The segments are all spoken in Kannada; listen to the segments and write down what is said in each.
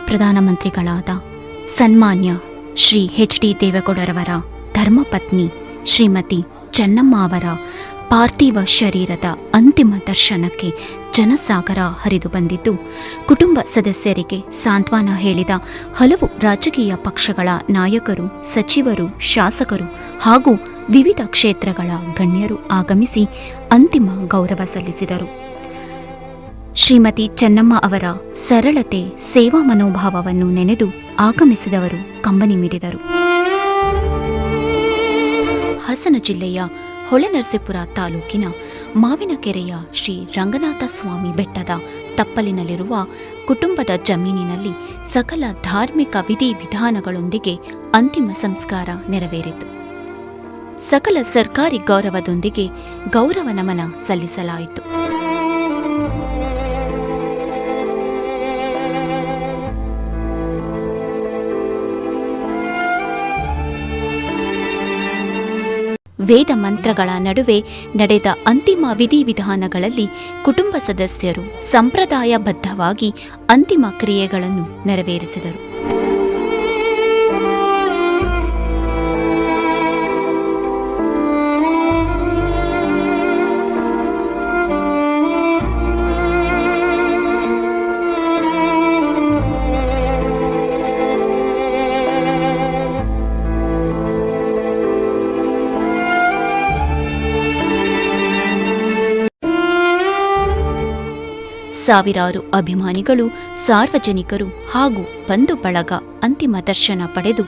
ಪ್ರಧಾನಮಂತ್ರಿಗಳಾದ ಸನ್ಮಾನ್ಯ ಶ್ರೀ ಎಚ್.ಡಿ. ದೇವೇಗೌಡರವರ ಧರ್ಮಪತ್ನಿ ಶ್ರೀಮತಿ ಚೆನ್ನಮ್ಮ ಅವರ ಪಾರ್ಥಿವ ಶರೀರದ ಅಂತಿಮ ದರ್ಶನಕ್ಕೆ ಜನಸಾಗರ ಹರಿದು ಬಂದಿದ್ದು, ಕುಟುಂಬ ಸದಸ್ಯರಿಗೆ ಸಾಂತ್ವನ ಹೇಳಿದ ಹಲವು ರಾಜಕೀಯ ಪಕ್ಷಗಳ ನಾಯಕರು, ಸಚಿವರು, ಶಾಸಕರು ಹಾಗೂ ವಿವಿಧ ಕ್ಷೇತ್ರಗಳ ಗಣ್ಯರು ಆಗಮಿಸಿ ಅಂತಿಮ ಗೌರವ ಸಲ್ಲಿಸಿದರು. ಶ್ರೀಮತಿ ಚೆನ್ನಮ್ಮ ಅವರ ಸರಳತೆ, ಸೇವಾ ಮನೋಭಾವವನ್ನು ನೆನೆದು ಆಗಮಿಸಿದವರು ಕಂಬನಿ ಮಿಡಿದರು. ಹಾಸನ ಜಿಲ್ಲೆಯ ಹೊಳೆನರಸೀಪುರ ತಾಲೂಕಿನ ಮಾವಿನಕೆರೆಯ ಶ್ರೀ ರಂಗನಾಥ ಸ್ವಾಮಿ ಬೆಟ್ಟದ ತಪ್ಪಲಿನಲ್ಲಿರುವ ಕುಟುಂಬದ ಜಮೀನಿನಲ್ಲಿ ಸಕಲ ಧಾರ್ಮಿಕ ವಿಧಿವಿಧಾನಗಳೊಂದಿಗೆ ಅಂತಿಮ ಸಂಸ್ಕಾರ ನೆರವೇರಿತು. ಸಕಲ ಸರ್ಕಾರಿ ಗೌರವದೊಂದಿಗೆ ಗೌರವ ನಮನ ಸಲ್ಲಿಸಲಾಯಿತು. ವೇದ ಮಂತ್ರಗಳ ನಡುವೆ ನಡೆದ ಅಂತಿಮ ವಿಧಿವಿಧಾನಗಳಲ್ಲಿ ಕುಟುಂಬ ಸದಸ್ಯರು ಸಂಪ್ರದಾಯಬದ್ಧವಾಗಿ ಅಂತಿಮ ಕ್ರಿಯೆಗಳನ್ನು ನೆರವೇರಿಸಿದರು. ಸಾವಿರಾರು ಅಭಿಮಾನಿಗಳು, ಸಾರ್ವಜನಿಕರು ಹಾಗೂ ಬಂಧು ಬಳಗ ಅಂತಿಮ ದರ್ಶನ ಪಡೆದು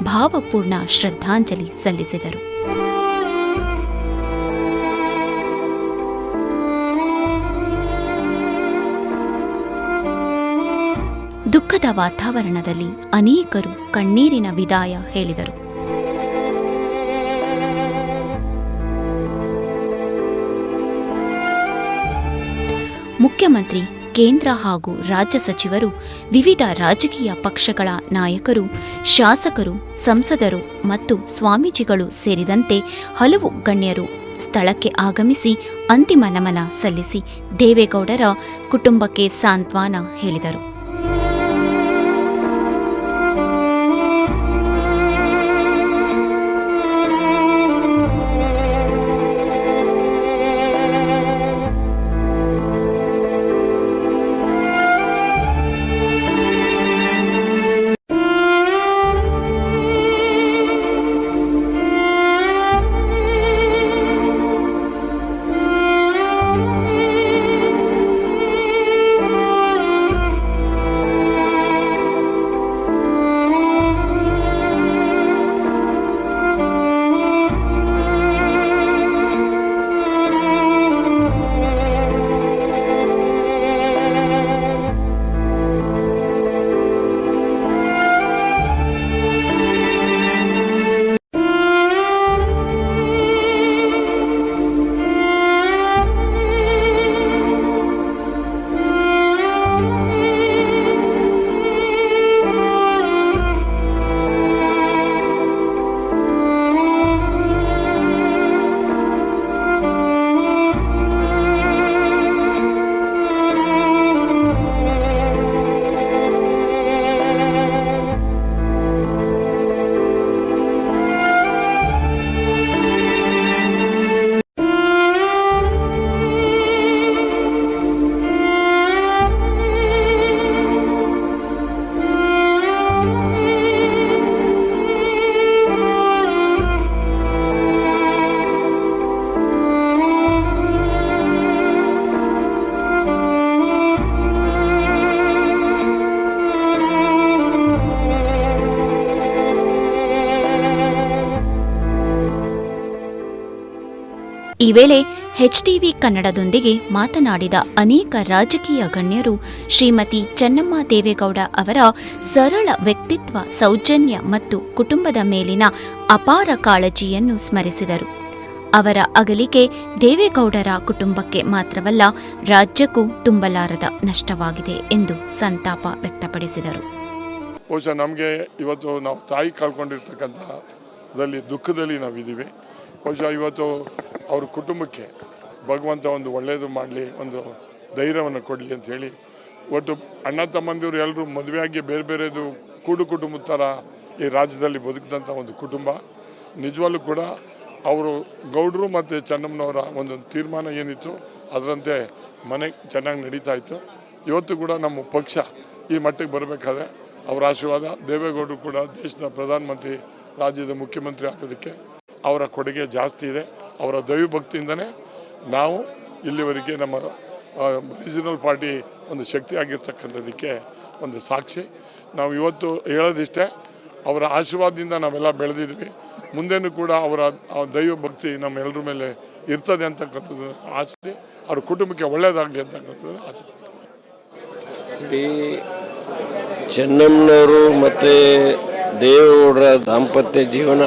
ಭಾವಪೂರ್ಣ ಶ್ರದ್ಧಾಂಜಲಿ ಸಲ್ಲಿಸಿದರು. ದುಃಖದ ವಾತಾವರಣದಲ್ಲಿ ಅನೇಕರು ಕಣ್ಣೀರಿನ ವಿದಾಯ ಹೇಳಿದರು. ಮುಖ್ಯಮಂತ್ರಿ, ಕೇಂದ್ರ ಹಾಗೂ ರಾಜ್ಯ ಸಚಿವರು, ವಿವಿಧ ರಾಜಕೀಯ ಪಕ್ಷಗಳ ನಾಯಕರು, ಶಾಸಕರು, ಸಂಸದರು ಮತ್ತು ಸ್ವಾಮೀಜಿಗಳು ಸೇರಿದಂತೆ ಹಲವು ಗಣ್ಯರು ಸ್ಥಳಕ್ಕೆ ಆಗಮಿಸಿ ಅಂತಿಮ ನಮನ ಸಲ್ಲಿಸಿ ದೇವೇಗೌಡರ ಕುಟುಂಬಕ್ಕೆ ಸಾಂತ್ವನ ಹೇಳಿದರು. ಈ ವೇಳೆ ಎಚ್ಟಿವಿ ಕನ್ನಡದೊಂದಿಗೆ ಮಾತನಾಡಿದ ಅನೇಕ ರಾಜಕೀಯ ಗಣ್ಯರು ಶ್ರೀಮತಿ ಚೆನ್ನಮ್ಮ ದೇವೇಗೌಡ ಅವರ ಸರಳ ವ್ಯಕ್ತಿತ್ವ, ಸೌಜನ್ಯ ಮತ್ತು ಕುಟುಂಬದ ಮೇಲಿನ ಅಪಾರ ಕಾಳಜಿಯನ್ನು ಸ್ಮರಿಸಿದರು. ಅವರ ಅಗಲಿಕೆ ದೇವೇಗೌಡರ ಕುಟುಂಬಕ್ಕೆ ಮಾತ್ರವಲ್ಲ, ರಾಜ್ಯಕ್ಕೂ ತುಂಬಲಾರದ ನಷ್ಟವಾಗಿದೆ ಎಂದು ಸಂತಾಪ ವ್ಯಕ್ತಪಡಿಸಿದರು. ಬಹುಶಃ ನಮಗೆ ಇವತ್ತು ನಾವು ತಾಯಿ ಕಳ್ಕೊಂಡಿರ್ತಕ್ಕಂಥದ್ರಲ್ಲಿ ದುಃಖದಲ್ಲಿ ನಾವಿದ್ದೀವಿ. ಬಹುಶಃ ಇವತ್ತು ಅವ್ರ ಕುಟುಂಬಕ್ಕೆ ಭಗವಂತ ಒಂದು ಒಳ್ಳೆಯದು ಮಾಡಲಿ, ಒಂದು ಧೈರ್ಯವನ್ನು ಕೊಡಲಿ ಅಂತ ಹೇಳಿ ಒಟ್ಟು ಅಣ್ಣ ತಮ್ಮಂದಿರು ಎಲ್ಲರೂ ಮದುವೆಯಾಗಿ ಬೇರೆ ಬೇರೆದು ಕುಟುಂಬದ ಥರ ಈ ರಾಜ್ಯದಲ್ಲಿ ಬದುಕಿದಂಥ ಒಂದು ಕುಟುಂಬ. ನಿಜವಾಗ್ಲೂ ಕೂಡ ಅವರು ಗೌಡರು ಮತ್ತು ಚೆನ್ನಮ್ಮನವರ ಒಂದು ತೀರ್ಮಾನ ಏನಿತ್ತು ಅದರಂತೆ ಮನೆ ಚೆನ್ನಾಗಿ ನಡೀತಾ ಇತ್ತು. ಇವತ್ತು ಕೂಡ ನಮ್ಮ ಪಕ್ಷ ಈ ಮಟ್ಟಿಗೆ ಬರಬೇಕಾದ್ರೆ ಅವರ ಆಶೀರ್ವಾದ, ದೇವೇಗೌಡರು ಕೂಡ ದೇಶದ ಪ್ರಧಾನಮಂತ್ರಿ, ರಾಜ್ಯದ ಮುಖ್ಯಮಂತ್ರಿ ಆಗೋದಕ್ಕೆ ಅವರ ಕೊಡುಗೆ ಜಾಸ್ತಿ ಇದೆ. ಅವರ ದೈವಭಕ್ತಿಯಿಂದನೇ ನಾವು ಇಲ್ಲಿವರೆಗೆ ನಮ್ಮ ರೀಜನಲ್ ಪಾರ್ಟಿ ಒಂದು ಶಕ್ತಿ ಆಗಿರ್ತಕ್ಕಂಥದ್ದಕ್ಕೆ ಒಂದು ಸಾಕ್ಷಿ. ನಾವು ಇವತ್ತು ಹೇಳೋದಿಷ್ಟೇ, ಅವರ ಆಶೀರ್ವಾದದಿಂದ ನಾವೆಲ್ಲ ಬೆಳೆದಿದ್ವಿ. ಮುಂದೇನೂ ಕೂಡ ಅವರ ದೈವ ಭಕ್ತಿ ನಮ್ಮೆಲ್ಲರ ಮೇಲೆ ಇರ್ತದೆ ಅಂತಕ್ಕಂಥದ್ದು ಆಸೆ. ಅವ್ರ ಕುಟುಂಬಕ್ಕೆ ಒಳ್ಳೆಯದಾಗಲಿ ಅಂತಕ್ಕಂಥದ್ದು ಆಸೆ. ಇಡೀ ಚೆನ್ನಮ್ಮನವರು ಮತ್ತು ದೇವೇಗೌಡರ ದಾಂಪತ್ಯ ಜೀವನ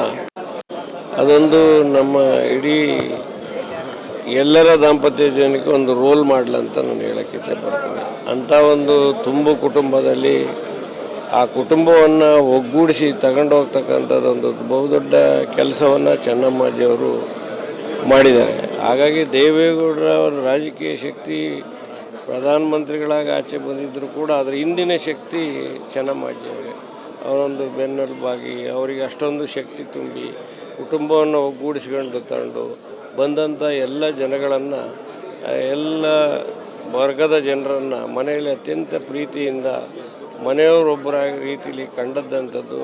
ಅದೊಂದು ನಮ್ಮ ಇಡೀ ಎಲ್ಲರ ದಾಂಪತ್ಯ ಜೀವನಕ್ಕೆ ಒಂದು ರೋಲ್ ಮಾಡಲ್ ಅಂತ ನಾನು ಹೇಳೋಕ್ಕೆ ಇಷ್ಟಪಡ್ತೀನಿ. ಅಂಥ ಒಂದು ತುಂಬು ಕುಟುಂಬದಲ್ಲಿ ಆ ಕುಟುಂಬವನ್ನು ಒಗ್ಗೂಡಿಸಿ ತಗೊಂಡು ಹೋಗ್ತಕ್ಕಂಥದ್ದೊಂದು ಬಹುದೊಡ್ಡ ಕೆಲಸವನ್ನು ಚೆನ್ನಮ್ಮಾಜಿಯವರು ಮಾಡಿದ್ದಾರೆ. ಹಾಗಾಗಿ ದೇವೇಗೌಡರ ಒಂದು ರಾಜಕೀಯ ಶಕ್ತಿ ಪ್ರಧಾನಮಂತ್ರಿಗಳಾಗಿ ಆಚೆ ಬಂದಿದ್ದರೂ ಕೂಡ ಅದರ ಹಿಂದಿನ ಶಕ್ತಿ ಚೆನ್ನಮ್ಮಾಜಿಯವರೇ. ಅವರೊಂದು ಬೆನ್ನೆಲುಬಾಗಿ ಅವರಿಗೆ ಅಷ್ಟೊಂದು ಶಕ್ತಿ ತುಂಬಿ ಕುಟುಂಬವನ್ನು ಒಗ್ಗೂಡಿಸ್ಕೊಂಡು ತಗೊಂಡು ಬಂದಂಥ ಎಲ್ಲ ಜನಗಳನ್ನು, ಎಲ್ಲ ವರ್ಗದ ಜನರನ್ನು ಮನೆಯಲ್ಲಿ ಅತ್ಯಂತ ಪ್ರೀತಿಯಿಂದ ಮನೆಯವರೊಬ್ಬರ ರೀತಿಯಲ್ಲಿ ಕಂಡದ್ದಂಥದ್ದು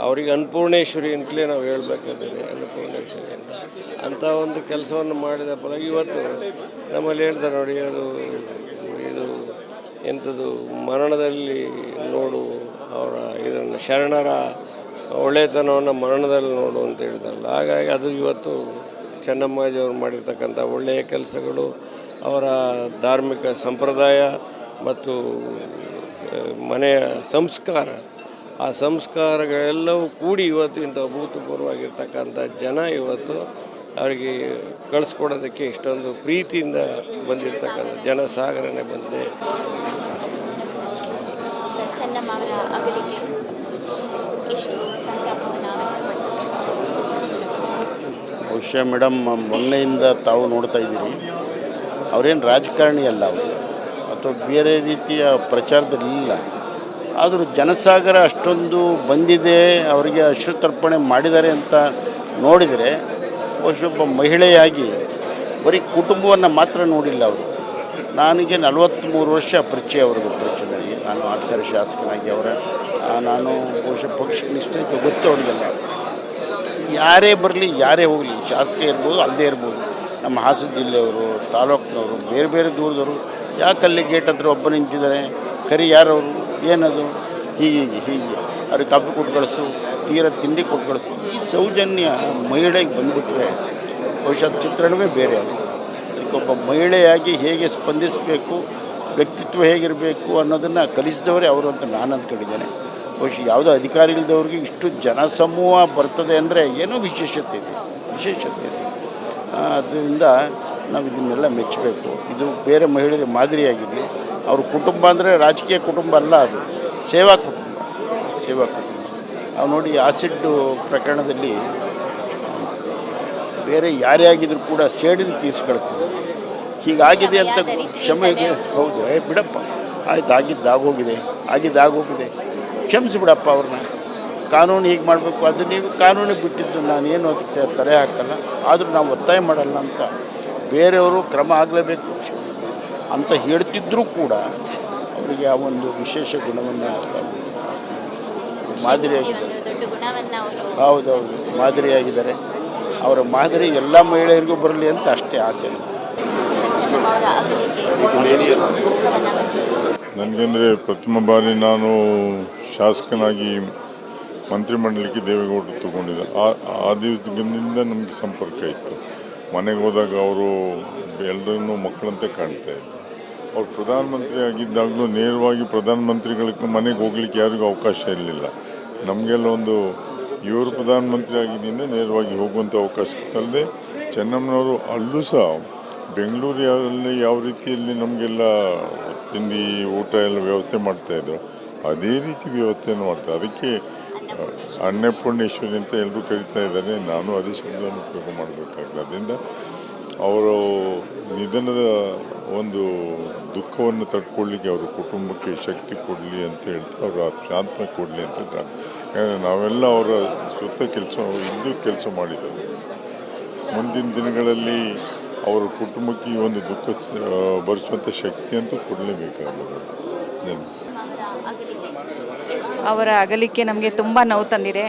ಅವರಿಗೆ ಅನ್ನಪೂರ್ಣೇಶ್ವರಿ ಅಂತಲೇ ನಾವು ಹೇಳಬೇಕಾಗಿದೆ. ಅನ್ನಪೂರ್ಣೇಶ್ವರಿಯಿಂದ ಅಂಥ ಒಂದು ಕೆಲಸವನ್ನು ಮಾಡಿದ ಫಲ ಇವತ್ತು ನಮ್ಮಲ್ಲಿ ಹೇಳ್ತಾರೆ ನೋಡಿ, ಇದು ಎಂಥದ್ದು ಮರಣದಲ್ಲಿ ನೋಡು ಅವರ ಇದನ್ನು ಶರಣರ ಒಳ್ಳೆಯತನವನ್ನು ಮರಣದಲ್ಲಿ ನೋಡು ಅಂತ ಹೇಳಿದಾರಲ್ಲ. ಹಾಗಾಗಿ ಅದು ಇವತ್ತು ಚೆನ್ನಮ್ಮಾಜಿಯವರು ಮಾಡಿರ್ತಕ್ಕಂಥ ಒಳ್ಳೆಯ ಕೆಲಸಗಳು, ಅವರ ಧಾರ್ಮಿಕ ಸಂಪ್ರದಾಯ ಮತ್ತು ಮನೆಯ ಸಂಸ್ಕಾರ, ಆ ಸಂಸ್ಕಾರಗಳೆಲ್ಲವೂ ಕೂಡಿ ಇವತ್ತು ಇಂಥ ಅಭೂತಪೂರ್ವವಾಗಿರ್ತಕ್ಕಂಥ ಜನ ಇವತ್ತು ಅವರಿಗೆ ಕಳಿಸ್ಕೊಡೋದಕ್ಕೆ ಇಷ್ಟೊಂದು ಪ್ರೀತಿಯಿಂದ ಬಂದಿರತಕ್ಕಂಥ ಜನಸಾಗರನೆ ಬಂದಿದೆ. ಚೆನ್ನಮ್ಮ ಅವರ ಅಗಲಿಕೆ ಎಷ್ಟು ಸಂತಾಪವನ್ನು ಬಹುಶಃ ಮೇಡಮ್, ಮೊನ್ನೆಯಿಂದ ತಾವು ನೋಡ್ತಾ ಇದ್ದೀರಿ, ಅವರೇನು ರಾಜಕಾರಣಿ ಅಲ್ಲ, ಅವರು ಅಥವಾ ಬೇರೆ ರೀತಿಯ ಪ್ರಚಾರದಲ್ಲಿಲ್ಲ. ಆದರೂ ಜನಸಾಗರ ಅಷ್ಟೊಂದು ಬಂದಿದೆ, ಅವರಿಗೆ ಅಶ್ರುತರ್ಪಣೆ ಮಾಡಿದ್ದಾರೆ ಅಂತ ನೋಡಿದರೆ ಬಹುಶಃ ಒಬ್ಬ ಮಹಿಳೆಯಾಗಿ ಬರೀ ಕುಟುಂಬವನ್ನು ಮಾತ್ರ ನೋಡಿಲ್ಲ ಅವರು. ನನಗೆ 43 ವರ್ಷ ಪರಿಚಯ ಅವ್ರದ್ದು ಪಕ್ಷದಲ್ಲಿ. ನಾನು 6 ಸಾರಿ ಶಾಸಕನಾಗಿ ನಾನು ಬಹುಶಃ ಪಕ್ಷಕ್ಕೆ ನಿಷ್ಠೆ ಗೊತ್ತು ಅವ್ರಿಗೆಲ್ಲ. ಯಾರೇ ಬರಲಿ ಯಾರೇ ಹೋಗಲಿ, ಶಾಸಕ ಇರ್ಬೋದು ಅಲ್ಲದೇ ಇರ್ಬೋದು, ನಮ್ಮ ಹಾಸನ ಜಿಲ್ಲೆಯವರು, ತಾಲೂಕಿನವರು, ಬೇರೆ ಬೇರೆ ದೂರದವರು, ಯಾಕಲ್ಲಿ ಗೇಟ್ ಹತ್ರ ಒಬ್ಬ ನಿಂತಿದ್ದಾರೆ, ಕರಿ ಯಾರವರು, ಏನದು, ಹೀಗೆ ಅವ್ರಿಗೆ ಕಾಫಿ ಕೊಟ್ಟು ಕಳಿಸು, ತೀರ ತಿಂಡಿ ಕೊಟ್ಟು ಕಳಿಸು. ಈ ಸೌಜನ್ಯ ಮಹಿಳೆಗೆ ಬಂದುಬಿಟ್ರೆ ಬಹುಶಃ ಚಿತ್ರಣವೇ ಬೇರೆ. ಅದಕ್ಕೊಬ್ಬ ಮಹಿಳೆಯಾಗಿ ಹೇಗೆ ಸ್ಪಂದಿಸಬೇಕು, ವ್ಯಕ್ತಿತ್ವ ಹೇಗಿರಬೇಕು ಅನ್ನೋದನ್ನು ಕಲಿಸಿದವರೇ ಅವರು ಅಂತ ನಾನು ಅಂದ್ಕೊಂಡಿದ್ದೇನೆ. ಬಹುಶಃ ಯಾವುದೋ ಅಧಿಕಾರಿ ಇಲ್ಲದವ್ರಿಗೆ ಇಷ್ಟು ಜನಸಮೂಹ ಬರ್ತದೆ ಅಂದರೆ ಏನೋ ವಿಶೇಷತೆ ಇದೆ. ಅದರಿಂದ ನಾವು ಇದನ್ನೆಲ್ಲ ಮೆಚ್ಚಬೇಕು. ಇದು ಬೇರೆ ಮಹಿಳೆಯರಿಗೆ ಮಾದರಿಯಾಗಿರಲಿ. ಅವ್ರ ಕುಟುಂಬ ಅಂದರೆ ರಾಜಕೀಯ ಕುಟುಂಬ ಅಲ್ಲ, ಅದು ಸೇವಾ ಕುಟುಂಬ. ನಾವು ನೋಡಿ, ಆಸಿಡ್ ಪ್ರಕರಣದಲ್ಲಿ ಬೇರೆ ಯಾರೇ ಆಗಿದ್ರು ಕೂಡ ಸೇಡಿನ ತೀರಿಸ್ಕೊಳ್ತೀವಿ. ಹೀಗಾಗಿದೆ ಅಂತ ಕ್ಷಮೆಗೆ ಹೌದು, ಬಿಡಪ್ಪ ಆಯ್ತು, ಆಗಿದ್ದಾಗೋಗಿದೆ, ಕ್ಷಮಿಸಿಬಿಡಪ್ಪ ಅವ್ರನ್ನ. ಕಾನೂನು ಹೀಗೆ ಮಾಡಬೇಕು, ಅದು ನೀವು ಕಾನೂನಿಗೆ ಬಿಟ್ಟಿದ್ದು, ನಾನೇನು ಅದಕ್ಕೆ ತಲೆ ಹಾಕಲ್ಲ, ಆದರೂ ನಾವು ಒತ್ತಾಯ ಮಾಡಲ್ಲ ಅಂತ ಬೇರೆಯವರು ಕ್ರಮ ಆಗಲೇಬೇಕು ಅಂತ ಹೇಳ್ತಿದ್ರೂ ಕೂಡ ಅವರಿಗೆ ಆ ಒಂದು ವಿಶೇಷ ಗುಣವನ್ನು ಹೌದೌದು ಮಾದರಿಯಾಗಿದ್ದಾರೆ. ಅವರ ಮಾದರಿ ಎಲ್ಲ ಮಹಿಳೆಯರಿಗೂ ಬರಲಿ ಅಂತ ಅಷ್ಟೇ ಆಸೆ. ನನಗೆಂದರೆ ಪ್ರಥಮ ಬಾರಿ ನಾನು ಶಾಸಕನಾಗಿ ಮಂತ್ರಿಮಂಡಲಕ್ಕೆ ದೇವೇಗೌಡರು ತಗೊಂಡಿದ್ದೆ. ಆ ದಿವಸದಿಂದ ನಮಗೆ ಸಂಪರ್ಕ ಇತ್ತು. ಮನೆಗೆ ಹೋದಾಗ ಅವರು ಎಲ್ಲರನ್ನೂ ಮಕ್ಕಳಂತೆ ಕಾಣ್ತಾ ಇದ್ರು. ಅವ್ರು ಪ್ರಧಾನಮಂತ್ರಿ ಆಗಿದ್ದಾಗಲೂ ನೇರವಾಗಿ ಪ್ರಧಾನಮಂತ್ರಿಗಳಿಗೆ ಮನೆಗೆ ಹೋಗ್ಲಿಕ್ಕೆ ಯಾರಿಗೂ ಅವಕಾಶ ಇರಲಿಲ್ಲ. ನಮಗೆಲ್ಲ ಇವರು ಪ್ರಧಾನಮಂತ್ರಿ ಆಗಿದ್ದರಿಂದ ನೇರವಾಗಿ ಹೋಗುವಂಥ ಅವಕಾಶ ಇತ್ತಲ್ಲದೆ, ಚೆನ್ನಮ್ಮನವರು ಅಲ್ಲೂ ಸಹ ಬೆಂಗಳೂರಲ್ಲಿ ಯಾವ ರೀತಿಯಲ್ಲಿ ನಮಗೆಲ್ಲ ತಿಂಡಿ ಊಟ ಎಲ್ಲ ವ್ಯವಸ್ಥೆ ಮಾಡ್ತಾಯಿದ್ರು, ಅದೇ ರೀತಿ ವ್ಯವಸ್ಥೆಯನ್ನು ಮಾಡ್ತಾರೆ. ಅದಕ್ಕೆ ಅನ್ನಪೂರ್ಣೇಶ್ವರಿ ಅಂತ ಎಲ್ಲರೂ ಕರೀತಾ ಇದ್ದಾರೆ. ನಾನು ಅದೇ ಶಬ್ದವನ್ನು ಉಪಯೋಗ ಮಾಡಬೇಕಾಗ್ತದೆ. ಅದರಿಂದ ಅವರು ನಿಧನದ ಒಂದು ದುಃಖವನ್ನು ತಡ್ಕೊಳ್ಳಿಕ್ಕೆ ಅವ್ರ ಕುಟುಂಬಕ್ಕೆ ಶಕ್ತಿ ಕೊಡಲಿ ಅಂತ ಹೇಳ್ತಾ ಅವ್ರ ಆತ್ಮ ಕೊಡಲಿ ಅಂತ ಯಾಕಂದರೆ ನಾವೆಲ್ಲ ಅವರ ಸುತ್ತ ಕೆಲಸ ಮಾಡಿದ್ದಾರೆ. ಮುಂದಿನ ದಿನಗಳಲ್ಲಿ ಅವರ ಕುಟುಂಬಕ್ಕೆ ಈ ಒಂದು ದುಃಖ ಭರಿಸುವಂಥ ಶಕ್ತಿ ಅಂತೂ ಕೊಡಲೇಬೇಕಾಗಿದೆ. ಅವರ ಅಗಲಿಕೆ ನಮಗೆ ತುಂಬ ನೋವು ತಂದಿದೆ.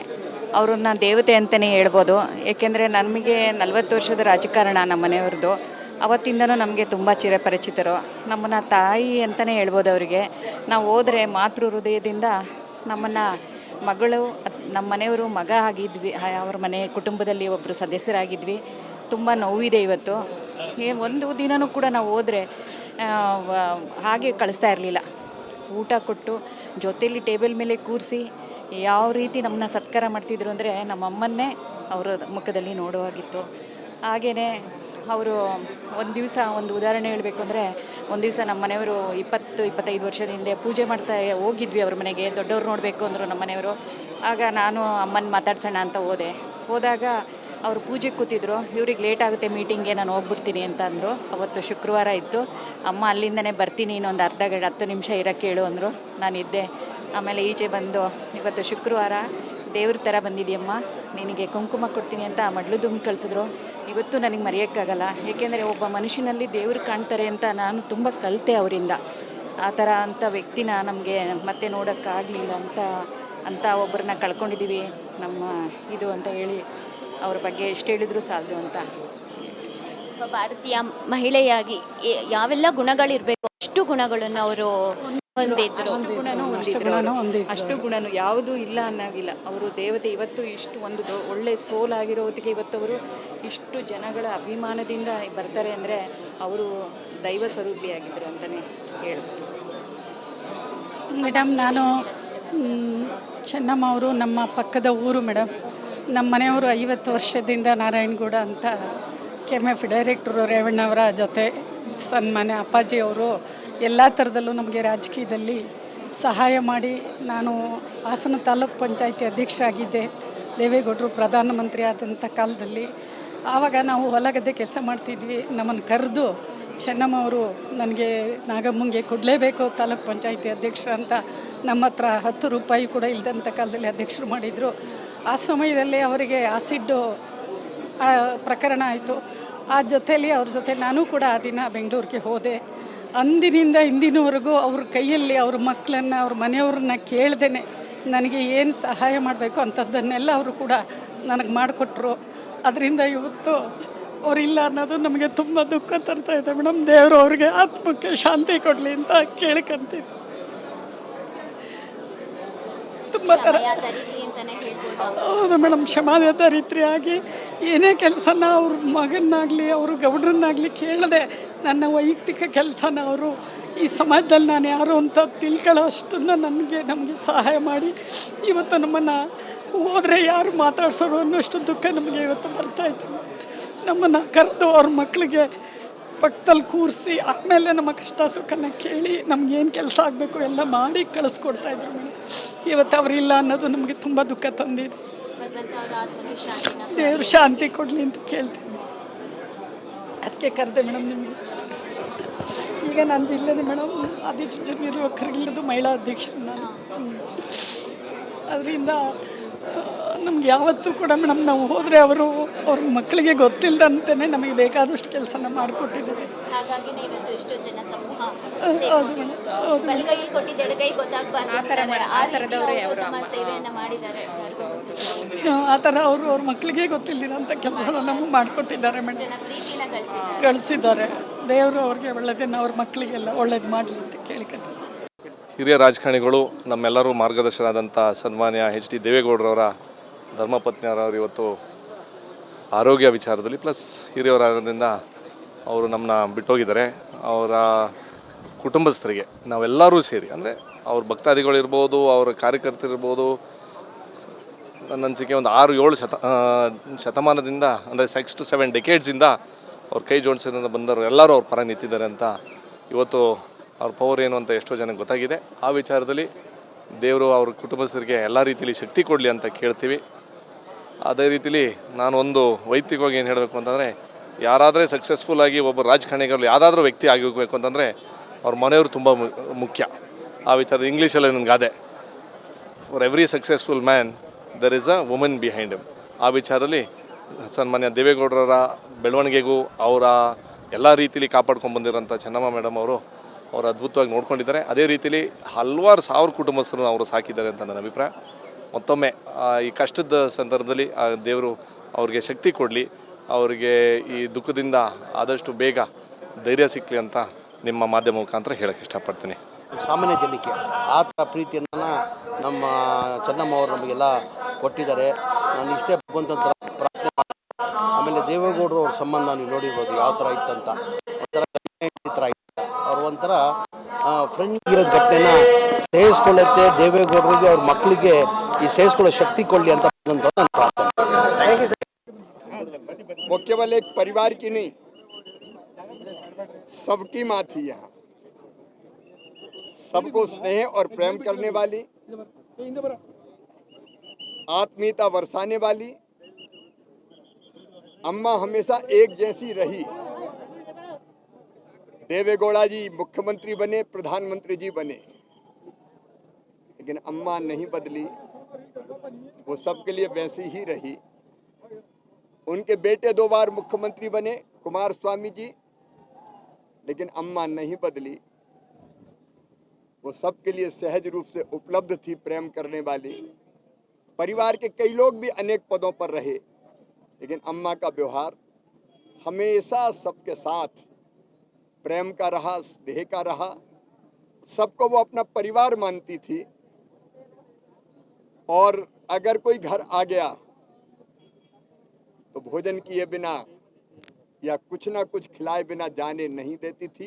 ಅವ್ರನ್ನ ದೇವತೆ ಅಂತಲೇ ಹೇಳ್ಬೋದು. ಏಕೆಂದರೆ ನಮಗೆ 40 ವರ್ಷದ ರಾಜಕಾರಣ ನಮ್ಮ ಮನೆಯವ್ರದ್ದು. ಅವತ್ತಿಂದನೂ ನಮಗೆ ತುಂಬ ಚಿರಪರಿಚಿತರು. ನಮ್ಮನ್ನು ತಾಯಿ ಅಂತಲೇ ಹೇಳ್ಬೋದು ಅವರಿಗೆ. ನಾವು ಹೋದರೆ ಮಾತೃ ಹೃದಯದಿಂದ ನಮ್ಮನ್ನು ಮಗಳು, ನಮ್ಮ ಮನೆಯವರು ಮಗ ಆಗಿದ್ವಿ. ಅವ್ರ ಮನೆ ಕುಟುಂಬದಲ್ಲಿ ಒಬ್ಬರು ಸದಸ್ಯರಾಗಿದ್ವಿ. ತುಂಬ ನೋವಿದೆ ಇವತ್ತು. ಒಂದು ದಿನವೂ ಕೂಡ ನಾವು ಹೋದರೆ ಹಾಗೆ ಕಳಿಸ್ತಾ ಇರಲಿಲ್ಲ. ಊಟ ಕೊಟ್ಟು ಜೊತೆಯಲ್ಲಿ ಟೇಬಲ್ ಮೇಲೆ ಕೂರಿಸಿ ಯಾವ ರೀತಿ ನಮ್ಮನ್ನ ಸತ್ಕಾರ ಮಾಡ್ತಿದ್ರು ಅಂದರೆ ನಮ್ಮಮ್ಮನ್ನೇ ಅವರ ಮುಖದಲ್ಲಿ ನೋಡುವಾಗಿತ್ತು. ಹಾಗೆಯೇ ಅವರು ಒಂದು ದಿವಸ ಒಂದು ಉದಾಹರಣೆ ಹೇಳಬೇಕು ಅಂದರೆ, ಒಂದು ದಿವಸ ನಮ್ಮ ಮನೆಯವರು 20-25 ವರ್ಷದ ಹಿಂದೆ ಪೂಜೆ ಮಾಡ್ತಾ ಹೋಗಿದ್ವಿ ಅವ್ರ ಮನೆಗೆ. ದೊಡ್ಡವ್ರು ನೋಡಬೇಕು ಅಂದರು ನಮ್ಮ ಮನೆಯವರು. ಆಗ ನಾನು ಅಮ್ಮನ ಮಾತಾಡ್ಸೋಣ ಅಂತ ಹೋದಾಗ ಅವರು ಪೂಜೆಗೆ ಕೂತಿದ್ರು. ಇವ್ರಿಗೆ ಲೇಟ್ ಆಗುತ್ತೆ ಮೀಟಿಂಗ್ಗೆ, ನಾನು ಹೋಗ್ಬಿಡ್ತೀನಿ ಅಂತ ಅಂದರು. ಅವತ್ತು ಶುಕ್ರವಾರ ಇತ್ತು. ಅಮ್ಮ ಅಲ್ಲಿಂದನೇ ಬರ್ತೀನಿ, ಇನ್ನೊಂದು 10 ನಿಮಿಷ ಇರೋಕ್ಕೆ ಹೇಳು ಅಂದರು. ನಾನಿದ್ದೆ. ಆಮೇಲೆ ಈಚೆ ಬಂದು, ಇವತ್ತು ಶುಕ್ರವಾರ ದೇವ್ರ ಥರ ಬಂದಿದ್ದೀಯಮ್ಮ, ನಿನಗೆ ಕುಂಕುಮ ಕೊಡ್ತೀನಿ ಅಂತ ಮಡ್ಲು ದುಮ್ ಕಳಿಸಿದ್ರು. ಇವತ್ತು ನನಗೆ ಮರೆಯೋಕ್ಕಾಗಲ್ಲ. ಏಕೆಂದರೆ ಒಬ್ಬ ಮನುಷ್ಯನಲ್ಲಿ ದೇವ್ರು ಕಾಣ್ತಾರೆ ಅಂತ ನಾನು ತುಂಬ ಕಲಿತೆ ಅವರಿಂದ. ಆ ಥರ ಅಂಥ ವ್ಯಕ್ತಿನ ನಮಗೆ ಮತ್ತೆ ನೋಡೋಕ್ಕಾಗಲಿಲ್ಲ ಅಂತ ಒಬ್ಬರನ್ನ ಕಳ್ಕೊಂಡಿದ್ದೀವಿ ನಮ್ಮ ಇದು ಅಂತ ಹೇಳಿ ಅವ್ರ ಬಗ್ಗೆ ಎಷ್ಟು ಹೇಳಿದ್ರು ಸಾಲದು ಅಂತ. ಒಬ್ಬ ಭಾರತೀಯ ಮಹಿಳೆಯಾಗಿ ಯಾವೆಲ್ಲ ಗುಣಗಳಿರಬೇಕು ಅಷ್ಟು ಗುಣಗಳನ್ನು ಅವರು ಹೊಂದಿದ್ರು. ಅಷ್ಟು ಗುಣನೂ ಯಾವುದೂ ಇಲ್ಲ ಅನ್ನೋಗಿಲ್ಲ. ಅವರು ದೇವತೆ. ಇವತ್ತು ಇಷ್ಟು ಒಂದು ಒಳ್ಳೆ ಸೋಲ್ ಆಗಿರೋ ಹೊತ್ತಿಗೆ ಇವತ್ತು ಅವರು ಇಷ್ಟು ಜನಗಳ ಅಭಿಮಾನದಿಂದ ಬರ್ತಾರೆ ಅಂದರೆ ಅವರು ದೈವ ಸ್ವರೂಪಿಯಾಗಿದ್ದರು ಅಂತಲೇ ಹೇಳ್ಬೋದು. ಮೇಡಮ್, ನಾನು ಚೆನ್ನಮ್ಮ ಅವರು ನಮ್ಮ ಪಕ್ಕದ ಊರು ಮೇಡಮ್. ನಮ್ಮ ಮನೆಯವರು 50 ವರ್ಷದಿಂದ ನಾರಾಯಣಗೌಡ ಅಂತ KMF ಡೈರೆಕ್ಟ್ರು ರೇವಣ್ಣವರ ಜೊತೆ ಸನ್ಮಾನ್ಯ ಅಪ್ಪಾಜಿಯವರು ಎಲ್ಲ ಥರದಲ್ಲೂ ನಮಗೆ ರಾಜಕೀಯದಲ್ಲಿ ಸಹಾಯ ಮಾಡಿ, ನಾನು ಹಾಸನ ತಾಲೂಕು ಪಂಚಾಯತಿ ಅಧ್ಯಕ್ಷರಾಗಿದ್ದೆ ದೇವೇಗೌಡರು ಪ್ರಧಾನಮಂತ್ರಿ ಆದಂಥ ಕಾಲದಲ್ಲಿ. ಆವಾಗ ನಾವು ಹೊಲ ಗದ್ದೆ ಕೆಲಸ ಮಾಡ್ತಿದ್ವಿ. ನಮ್ಮನ್ನು ಕರೆದು ಚೆನ್ನಮ್ಮ ಅವರು ನನಗೆ ನಾಗಮ್ಮಂಗೆ ಕೊಡಲೇಬೇಕು ತಾಲೂಕು ಪಂಚಾಯತಿ ಅಧ್ಯಕ್ಷರು ಅಂತ ನಮ್ಮ ಹತ್ರ 10 ರೂಪಾಯಿ ಕೂಡ ಇಲ್ಲದಂಥ ಕಾಲದಲ್ಲಿ ಅಧ್ಯಕ್ಷರು ಮಾಡಿದರು. ಆ ಸಮಯದಲ್ಲಿ ಅವರಿಗೆ ಆಸಿಡ್ಡು ಪ್ರಕರಣ ಆಯಿತು. ಆ ಜೊತೆಯಲ್ಲಿ ಅವ್ರ ಜೊತೆ ನಾನು ಕೂಡ ಆ ದಿನ ಬೆಂಗಳೂರಿಗೆ ಹೋದೆ. ಅಂದಿನಿಂದ ಇಂದಿನವರೆಗೂ ಅವ್ರ ಕೈಯಲ್ಲಿ ಅವ್ರ ಮಕ್ಕಳನ್ನು, ಅವ್ರ ಮನೆಯವ್ರನ್ನ ಕೇಳ್ದೇ ನನಗೆ ಏನು ಸಹಾಯ ಮಾಡಬೇಕು ಅಂಥದ್ದನ್ನೆಲ್ಲ ಅವರು ಕೂಡ ನನಗೆ ಮಾಡಿಕೊಟ್ರು. ಅದರಿಂದ ಇವತ್ತು ಅವರಿಲ್ಲ ಅನ್ನೋದು ನಮಗೆ ತುಂಬ ದುಃಖ ತರ್ತಾ ಇದೆ ಮೇಡಮ್. ದೇವರು ಅವ್ರಿಗೆ ಆತ್ಮಕ್ಕೆ ಶಾಂತಿ ಕೊಡಲಿ ಅಂತ ಕೇಳ್ಕೊಂತೀನಿ. ತುಂಬ ಥರ ಹೌದು ಮೇಡಮ್, ಕ್ಷಮಾದಾರಿತ್ರಿಯಾಗಿ ಏನೇ ಕೆಲಸನ ಅವ್ರ ಮಗನಾಗಲಿ ಅವ್ರ ಗೌಡ್ರನ್ನಾಗಲಿ ಕೇಳದೆ ನನ್ನ ವೈಯಕ್ತಿಕ ಕೆಲಸನ ಅವರು ಈ ಸಮಾಜದಲ್ಲಿ ನಾನು ಯಾರು ಅಂತ ತಿಳ್ಕೊಳ್ಳೋ ಅಷ್ಟನ್ನು ನಮಗೆ ಸಹಾಯ ಮಾಡಿ ಇವತ್ತು ನಮ್ಮನ್ನು ಹೋದರೆ ಯಾರು ಮಾತಾಡ್ಸೋರು ಅನ್ನೋಷ್ಟು ದುಃಖ ನಮಗೆ ಇವತ್ತು ಬರ್ತಾಯಿತ್ತು. ನಮ್ಮನ್ನು ಕರೆದು ಅವ್ರ ಮಕ್ಕಳಿಗೆ ಪಕ್ಕದಲ್ಲಿ ಕೂರಿಸಿ ಆಮೇಲೆ ನಮ್ಮ ಕಷ್ಟ ಸುಖನ ಕೇಳಿ ನಮಗೇನು ಕೆಲಸ ಆಗಬೇಕು ಎಲ್ಲ ಮಾಡಿ ಕಳಿಸ್ಕೊಡ್ತಾಯಿದ್ರು ಮೇಡಮ್. ಇವತ್ತು ಅವರಿಲ್ಲ ಅನ್ನೋದು ನಮಗೆ ತುಂಬ ದುಃಖ ತಂದಿದೆ. ದೇವ್ರು ಶಾಂತಿ ಕೊಡಲಿ ಅಂತ ಕೇಳ್ತೀನಿ. ಅದಕ್ಕೆ ಕರೆದೆ ಮೇಡಮ್ ನಿಮಗೆ. ಈಗ ನಾನು ಜಿಲ್ಲೆನೇ ಮೇಡಮ್ ನಿರ್ವಾಹಕರಿಲ್ಲದು ಮಹಿಳಾ ಅಧ್ಯಕ್ಷರು ನಾನು. ಅದರಿಂದ ನಮ್ಗೆ ಯಾವತ್ತೂ ಕೂಡ ಮೇಡಮ್ ನಾವು ಹೋದರೆ ಅವ್ರ ಮಕ್ಕಳಿಗೆ ಗೊತ್ತಿಲ್ಲದಂತೆಯೇ ನಮಗೆ ಬೇಕಾದಷ್ಟು ಕೆಲಸನ ಮಾಡಿಕೊಟ್ಟಿದ್ದಾರೆ. ಹಾಗಾಗಿನೇ ಇವತ್ತು ಎಷ್ಟೋ ಜನ ಸಮೂಹ ಹೌದು ಮೇಡಮ್, ಹೌದು ಬಲಗೈ ಕೊಟ್ಟಿದ್ದು ಎಡಗೈ ಗೊತ್ತಾಗಬಾರ್ದು ತಮ್ಮ ಸೇವೆಯನ್ನು ಮಾಡಿದ್ದಾರೆ. ಆ ಥರ ಅವ್ರ ಮಕ್ಕಳಿಗೆ ಗೊತ್ತಿಲ್ಲದಿರೋಂಥ ಕೆಲಸನ ನಮಗೆ ಮಾಡಿಕೊಟ್ಟಿದ್ದಾರೆ ಮೇಡಮ್. ಜನ ಪ್ರೀತಿನ ಗಳಿಸಿದ್ದಾರೆ. ದೇವರು ಅವ್ರಿಗೆ ಒಳ್ಳೆಯದನ್ನು ಅವ್ರ ಮಕ್ಕಳಿಗೆಲ್ಲ ಒಳ್ಳೇದು ಮಾಡಲಿ ಅಂತ ಕೇಳಿಕೊಳ್ತಾರೆ. ಹಿರಿಯ ರಾಜಕಾರಣಿಗಳು ನಮ್ಮೆಲ್ಲರೂ ಮಾರ್ಗದರ್ಶನರಾದಂಥ ಸನ್ಮಾನ್ಯ HD ದೇವೇಗೌಡರವರ ಧರ್ಮಪತ್ನಿಯರವರು ಇವತ್ತು ಆರೋಗ್ಯ ವಿಚಾರದಲ್ಲಿ ಪ್ಲಸ್ ಹಿರಿಯವರಾದ್ರಿಂದ ಅವರು ನಮ್ಮನ್ನ ಬಿಟ್ಟೋಗಿದ್ದಾರೆ. ಅವರ ಕುಟುಂಬಸ್ಥರಿಗೆ ನಾವೆಲ್ಲರೂ ಸೇರಿ, ಅಂದರೆ ಅವ್ರ ಭಕ್ತಾದಿಗಳಿರ್ಬೋದು, ಅವರ ಕಾರ್ಯಕರ್ತರಿರ್ಬೋದು, ನನ್ನ ಅನಿಸಿಕೆ ಒಂದು 6-7 ಶತಮಾನದಿಂದ ಅಂದರೆ 6 to 7 ಡೆಕೇಡ್ಸಿಂದ ಅವ್ರ ಕೈ ಜೋಡಿಸೋದ್ರಿಂದ ಬಂದವರು ಎಲ್ಲರೂ ಅವ್ರ ಪರ ನಿಂತಿದ್ದಾರೆ ಅಂತ ಇವತ್ತು ಅವ್ರ ಪವರ್ ಏನು ಅಂತ ಎಷ್ಟೋ ಜನಕ್ಕೆ ಗೊತ್ತಾಗಿದೆ. ಆ ವಿಚಾರದಲ್ಲಿ ದೇವರು ಅವ್ರ ಕುಟುಂಬಸ್ಥರಿಗೆ ಎಲ್ಲ ರೀತಿಯಲ್ಲಿ ಶಕ್ತಿ ಕೊಡಲಿ ಅಂತ ಕೇಳ್ತೀವಿ. ಅದೇ ರೀತಿಲಿ ನಾನು ಒಂದು ವೈಯಕ್ತಿಕವಾಗಿ ಏನು ಹೇಳಬೇಕು ಅಂತಂದರೆ, ಯಾರಾದರೆ ಸಕ್ಸಸ್ಫುಲ್ ಆಗಿ ಒಬ್ಬ ರಾಜಕಾರಣಿಗಳು ಯಾವುದಾದ್ರೂ ವ್ಯಕ್ತಿ ಆಗಬೇಕು ಅಂತಂದರೆ ಅವ್ರ ಮನೆಯವರು ತುಂಬ ಮುಖ್ಯ. ಆ ವಿಚಾರ ಇಂಗ್ಲೀಷಲ್ಲಿ ನನಗೆ ಗಾದೆ, for every successful man there is a woman behind him. ಆ ವಿಚಾರದಲ್ಲಿ ಸನ್ಮಾನ್ಯ ದೇವೇಗೌಡರ ಬೆಳವಣಿಗೆಗೂ ಅವರ ಎಲ್ಲ ರೀತಿಯಲ್ಲಿ ಕಾಪಾಡ್ಕೊಂಡು ಚೆನ್ನಮ್ಮ ಮೇಡಮ್ ಅವರು ಅದ್ಭುತವಾಗಿ ನೋಡ್ಕೊಂಡಿದ್ದಾರೆ. ಅದೇ ರೀತಿಯಲ್ಲಿ ಹಲವಾರು ಸಾವಿರ ಕುಟುಂಬಸ್ಥರನ್ನು ಅವರು ಸಾಕಿದ್ದಾರೆ ಅಂತ ನನ್ನ ಅಭಿಪ್ರಾಯ. ಮತ್ತೊಮ್ಮೆ ಈ ಕಷ್ಟದ ಸಂದರ್ಭದಲ್ಲಿ ಆ ದೇವರು ಅವ್ರಿಗೆ ಶಕ್ತಿ ಕೊಡಲಿ, ಅವರಿಗೆ ಈ ದುಃಖದಿಂದ ಆದಷ್ಟು ಬೇಗ ಧೈರ್ಯ ಸಿಕ್ಕಲಿ ಅಂತ ನಿಮ್ಮ ಮಾಧ್ಯಮ ಮುಖಾಂತರ ಹೇಳೋಕ್ಕೆ ಇಷ್ಟಪಡ್ತೀನಿ. ಸಾಮಾನ್ಯ ಜನಕ್ಕೆ ಆ ಥರ ಪ್ರೀತಿಯನ್ನು ನಮ್ಮ ಚೆನ್ನಮ್ಮ ಅವರು ನಮಗೆಲ್ಲ ಕೊಟ್ಟಿದ್ದಾರೆ. ನಾನು ಇಷ್ಟೇ ಭಗವಂತನ ಪ್ರಾರ್ಥನೆ ಮಾಡಿ. ಆಮೇಲೆ ದೇವೇಗೌಡರು ಅವ್ರ ಸಂಬಂಧ ನೀವು ನೋಡಿರ್ಬೋದು ಯಾವ ಥರ ಇತ್ತಂತ, ಒಂಥರ ಥರ ಇತ್ತು. ಅವ್ರು ಒಂಥರ ಫ್ರೆಂಡ್ ಇರೋದು ಘಟನೆನ ಸೇರಿಸ್ಕೊಳ್ಳುತ್ತೆ. ದೇವೇಗೌಡರಿಗೆ ಅವ್ರ ಮಕ್ಕಳಿಗೆ ಈ ಸೇರಿಸ್ಕೊಳ್ಳೋ ಶಕ್ತಿ ಕೊಡಲಿ ಅಂತ ಭಗವಂತ ನನ್ನ ಪ್ರಾರ್ಥನೆ. वो केवल एक परिवार की नहीं, सबकी माँ थी। यहाँ सबको स्नेह और प्रेम करने वाली, आत्मीयता बरसाने वाली अम्मा हमेशा एक जैसी रही। देवेगौड़ा जी मुख्यमंत्री बने, प्रधानमंत्री जी बने, लेकिन अम्मा नहीं बदली। वो सबके लिए वैसी ही रही। उनके बेटे 2 बार मुख्यमंत्री बने, कुमार स्वामी जी, लेकिन अम्मा नहीं बदली। वो सबके लिए सहज रूप से उपलब्ध थी, प्रेम करने वाली। परिवार के कई लोग भी अनेक पदों पर रहे, लेकिन अम्मा का व्यवहार हमेशा सबके साथ प्रेम का रहा, स्नेह का रहा। सबको वो अपना परिवार मानती थी। और अगर कोई घर आ गया तो भोजन किए बिना या कुछ ना कुछ खिलाए बिना जाने नहीं देती थी।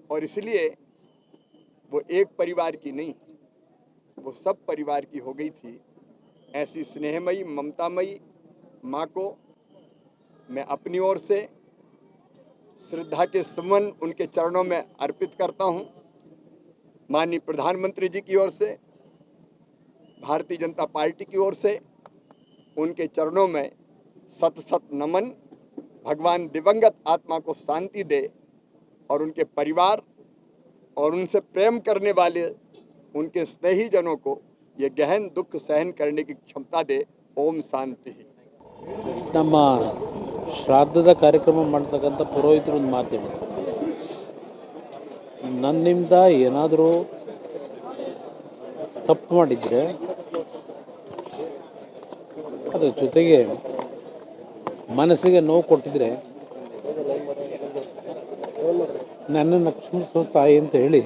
और इसलिए वो एक परिवार की नहीं, वो सब परिवार की हो गई थी। ऐसी स्नेहमयी, ममतामयी माँ को मैं अपनी ओर से श्रद्धा के सुमन उनके चरणों में अर्पित करता हूँ। माननीय प्रधानमंत्री जी की ओर से, भारतीय जनता पार्टी की ओर से उनके चरणों में सत सत नमन। भगवान दिवंगत आत्मा को शांति दे और उनके परिवार और उनसे प्रेम करने वाले उनके स्नेही जनों को ये गहन दुख सहन करने की क्षमता दे। ओम शांति। ನಮ್ಮ ಶ್ರಾದ್ದದ ಕಾರ್ಯಕ್ರಮ ಮಾಡ್ತಕ್ಕಂಥ ಪುರೋಹಿತರು ಒಂದು ಮಾತು ಹೇಳಿದ್ರು, ನನ್ನಿಂದ ಏನಾದರೂ ತಪ್ಪು ಮಾಡಿದರೆ ಅದರ ಜೊತೆಗೆ ಮನಸ್ಸಿಗೆ ನೋವು ಕೊಟ್ಟಿದ್ರೆ ನನ್ನನ್ನು ಕ್ಷಮಿಸೋ ತಾಯಿ ಅಂತ ಹೇಳಿ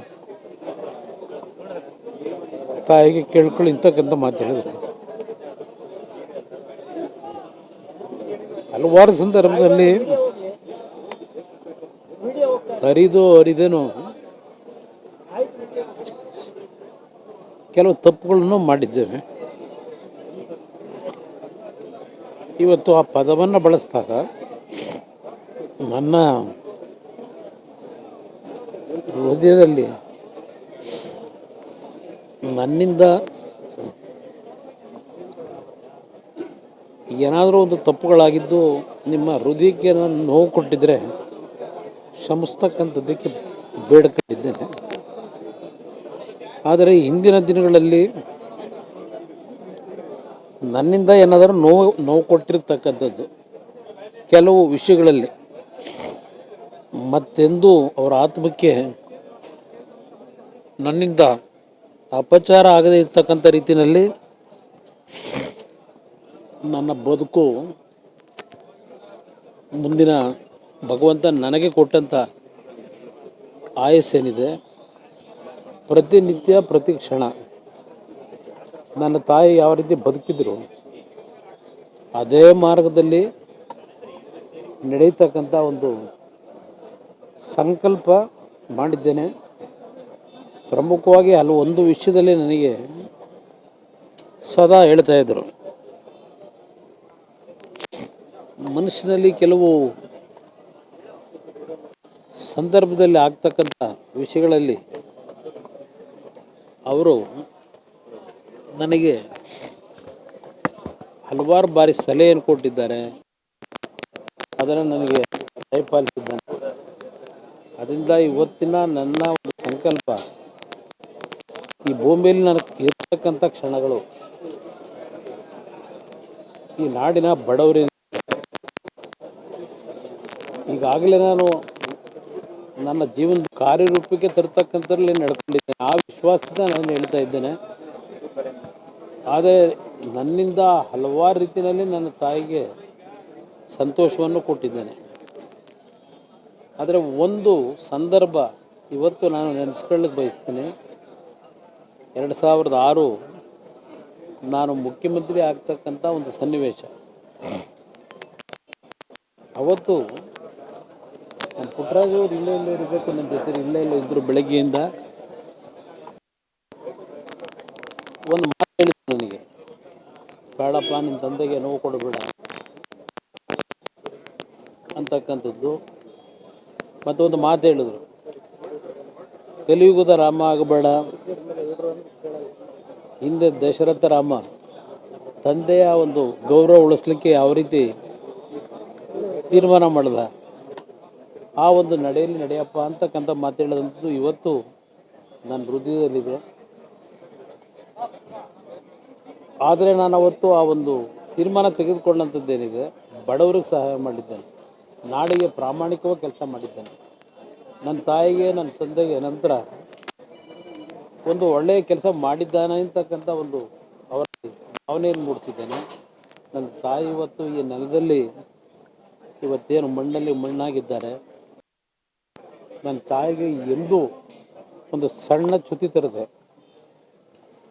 ತಾಯಿಗೆ ಕೇಳ್ಕೊಳ್ಳಿ ಇಂತಕ್ಕಂಥ ಮಾತು ಹೇಳಿದ್ರು. ಹಲವಾರು ಸಂದರ್ಭದಲ್ಲಿ ಅರಿದೇನೋ ಕೆಲವು ತಪ್ಪುಗಳನ್ನು ಮಾಡಿದ್ದೇವೆ. ಇವತ್ತು ಆ ಪದವನ್ನು ಬಳಸಿದಾಗ ನನ್ನ ಹೃದಯದಲ್ಲಿ ನನ್ನಿಂದ ಏನಾದರೂ ಒಂದು ತಪ್ಪುಗಳಾಗಿದ್ದು ನಿಮ್ಮ ಹೃದಯಕ್ಕೆ ನಾನು ನೋವು ಕೊಟ್ಟಿದ್ದರೆ ಕ್ಷಮಿಸ್ತಕ್ಕಂಥದ್ದಕ್ಕೆ ಬೇಡ್ಕೊಂಡಿದ್ದೇನೆ. ಆದರೆ ಇಂದಿನ ದಿನಗಳಲ್ಲಿ ನನ್ನಿಂದ ಏನಾದರೂ ನೋವು ಕೊಟ್ಟಿರ್ತಕ್ಕಂಥದ್ದು ಕೆಲವು ವಿಷಯಗಳಲ್ಲಿ ಮತ್ತೆಂದು ಅವರ ಆತ್ಮಕ್ಕೆ ನನ್ನಿಂದ ಅಪಚಾರ ಆಗದೇ ಇರ್ತಕ್ಕಂಥ ರೀತಿಯಲ್ಲಿ ನನ್ನ ಬದುಕು ಮುಂದಿನ ಭಗವಂತ ನನಗೆ ಕೊಟ್ಟಂಥ ಆಯಸ್ಸೇನಿದೆ, ಪ್ರತಿನಿತ್ಯ ಪ್ರತಿ ಕ್ಷಣ ನನ್ನ ತಾಯಿ ಯಾವ ರೀತಿ ಬದುಕಿದ್ರು ಅದೇ ಮಾರ್ಗದಲ್ಲಿ ನಡೆಯತಕ್ಕಂಥ ಒಂದು ಸಂಕಲ್ಪ ಮಾಡಿದ್ದೇನೆ. ಪ್ರಮುಖವಾಗಿ ಒಂದು ವಿಷಯದಲ್ಲಿ ನನಗೆ ಸದಾ ಹೇಳ್ತಾ ಇದ್ದರು, ಮನುಷ್ಯನಲ್ಲಿ ಕೆಲವು ಸಂದರ್ಭದಲ್ಲಿ ಆಗ್ತಕ್ಕಂಥ ವಿಷಯಗಳಲ್ಲಿ ಅವರು ನನಗೆ ಹಲವಾರು ಬಾರಿ ಸಲಹೆಯನ್ನು ಕೊಟ್ಟಿದ್ದಾರೆ. ಅದನ್ನು ನನಗೆ ದಯಪಾಲಿಸಿದ್ದಾನೆ. ಅದರಿಂದ ಇವತ್ತಿನ ನನ್ನ ಒಂದು ಸಂಕಲ್ಪ, ಈ ಭೂಮಿಯಲ್ಲಿ ನನಗೆ ಇರ್ತಕ್ಕಂಥ ಕ್ಷಣಗಳು ಈ ನಾಡಿನ ಬಡವರಿಗೆ, ಈಗಾಗಲೇ ನಾನು ನನ್ನ ಜೀವನದ ಕಾರ್ಯರೂಪಕ್ಕೆ ತರ್ತಕ್ಕಂಥದ್ರಲ್ಲಿ ನಡ್ಕೊಂಡಿದ್ದೇನೆ. ಆ ವಿಶ್ವಾಸದಿಂದ ನಾನು ಹೇಳ್ತಾ ಇದ್ದೇನೆ. ಆದರೆ ನನ್ನಿಂದ ಹಲವಾರು ರೀತಿಯಲ್ಲಿ ನನ್ನ ತಾಯಿಗೆ ಸಂತೋಷವನ್ನು ಕೊಟ್ಟಿದ್ದೇನೆ. ಆದರೆ ಒಂದು ಸಂದರ್ಭ ಇವತ್ತು ನಾನು ನೆನೆಸ್ಕೊಳ್ಳಕ್ಕೆ ಬಯಸ್ತೀನಿ. 2006 ನಾನು ಮುಖ್ಯಮಂತ್ರಿ ಆಗ್ತಕ್ಕಂಥ ಒಂದು ಸನ್ನಿವೇಶ. ಅವತ್ತು ನಮ್ಮ ಪುಟ್ಟರಾಜು ಅವರು ಇಲ್ಲೇ ಇರಬೇಕು, ನನ್ನ ಜೊತೆ ಇಲ್ಲೇ ಇದ್ದರು. ಬೆಳಗ್ಗೆಯಿಂದ ಒಂದು ಮಾತು ಹೇಳಿದ್ರು ನನಗೆ, ಬೇಡಪ್ಪ ನಿನ್ನ ತಂದೆಗೆ ನೋವು ಕೊಡಬೇಡ ಅಂತಕ್ಕಂಥದ್ದು. ಮತ್ತೊಂದು ಮಾತು ಹೇಳಿದ್ರು, ಕಲಿಯುಗದ ರಾಮ ಆಗಬೇಡ. ಹಿಂದೆ ದಶರಥ ರಾಮ ತಂದೆಯ ಒಂದು ಗೌರವ ಉಳಿಸ್ಲಿಕ್ಕೆ ಯಾವ ರೀತಿ ತೀರ್ಮಾನ ಮಾಡಿದ, ಆ ಒಂದು ನಡೆಯಲ್ಲಿ ನಡೆಯಪ್ಪ ಅಂತಕ್ಕಂಥ ಮಾತು ಹೇಳೋದಂಥದ್ದು ಇವತ್ತು ನನ್ನ ಹೃದಯದಲ್ಲಿದೆ. ಆದರೆ ನಾನು ಅವತ್ತು ಆ ಒಂದು ತೀರ್ಮಾನ ತೆಗೆದುಕೊಂಡಂಥದ್ದೇನಿದೆ, ಬಡವರಿಗೆ ಸಹಾಯ ಮಾಡಿದ್ದೇನೆ, ನಾಡಿಗೆ ಪ್ರಾಮಾಣಿಕವಾಗಿ ಕೆಲಸ ಮಾಡಿದ್ದೇನೆ. ನನ್ನ ತಾಯಿಗೆ, ನನ್ನ ತಂದೆಗೆ ನಂತರ ಒಂದು ಒಳ್ಳೆಯ ಕೆಲಸ ಮಾಡಿದ್ದಾನೆ ಅಂತಕ್ಕಂಥ ಒಂದು ಅವರ ಭಾವನೆಯನ್ನು ಮೂಡಿಸಿದ್ದೇನೆ. ನನ್ನ ತಾಯಿ ಇವತ್ತು ಈ ನೆಲದಲ್ಲಿ ಇವತ್ತೇನು ಮಣ್ಣಲ್ಲಿ ಮಣ್ಣಾಗಿದ್ದಾರೆ. ನನ್ನ ತಾಯಿಗೆ ಎಂದೂ ಒಂದು ಸಣ್ಣ ಚ್ಯುತಿ ತರದೆ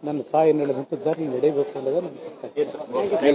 ನನ್ನ ತಾಯಿ ನಡೆದಂಥ ದಾರಿ ನಡೆಯಬೇಕು ಅನ್ನೋದು ನನ್ನ